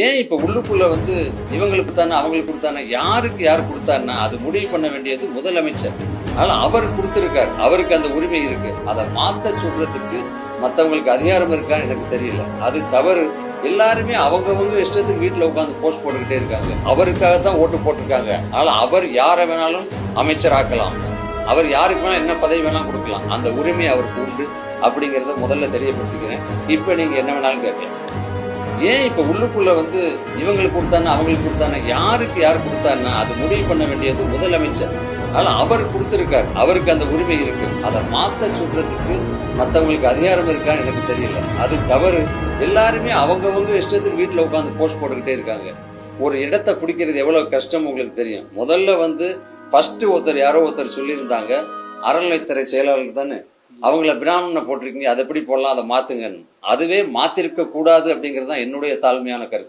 ஏன் இப்ப உள்ளுக்குள்ள இவங்களுக்கு தானே அவங்களுக்கு கொடுத்தானே யாருக்கு யார் கொடுத்தாருன்னா அது முடிவு பண்ண வேண்டியது முதலமைச்சர். அதனால அவர் கொடுத்திருக்காரு, அவருக்கு அந்த உரிமை இருக்கு. அதை மாத்த சொல்றதுக்கு மத்தவங்களுக்கு அதிகாரம் இருக்கான்னு எனக்கு தெரியல. அது தவறு. எல்லாருமே அவங்க இஷ்டத்துக்கு வீட்டுல உட்காந்து போஸ்ட் போட்டுக்கிட்டே இருக்காங்க. அவருக்காகத்தான் ஓட்டு போட்டிருக்காங்க. அதனால அவர் யாரை வேணாலும் அமைச்சராக்கலாம், அவர் யாருக்கு வேணாலும் என்ன பதவி வேணாலும் கொடுக்கலாம். அந்த உரிமை அவருக்கு உண்டு அப்படிங்கறத முதல்ல தெரியப்படுத்திக்கிறேன். இப்ப நீங்க என்ன வேணாலும் கேட்கலாம். ஏன் இப்ப உள்ளுக்குள்ள இவங்களுக்கு கொடுத்தானே அவங்களுக்கு கொடுத்தானே யாருக்கு யார் கொடுத்தாருன்னா அது முடிவு பண்ண வேண்டியது முதலமைச்சர். அதனால அவர் கொடுத்திருக்காரு, அவருக்கு அந்த உரிமை இருக்கு. அதை மாத்த சொல்றதுக்கு மத்தவங்களுக்கு அதிகாரம் இருக்கான்னு எனக்கு தெரியல. அது தவறு. எல்லாருமே அவங்க இஷ்டத்துக்கு வீட்டுல உட்காந்து போஸ்ட் போட்டுக்கிட்டே இருக்காங்க. ஒரு இடத்தை பிடிக்கிறது எவ்வளவு கஷ்டம் உங்களுக்கு தெரியும். முதல்ல ஃபர்ஸ்ட் யாரோ ஒருத்தர் சொல்லியிருந்தாங்க, அறநிலைத்துறை செயலாளர் தானே, அவங்கள பிராமணனை போட்டிருக்கீங்க, அதை எப்படி போடலாம், அதை மாத்துங்கன்னு. அதுவே மாத்திருக்க கூடாது அப்படிங்கிறது தான் என்னுடைய தாழ்மையான கருத்து.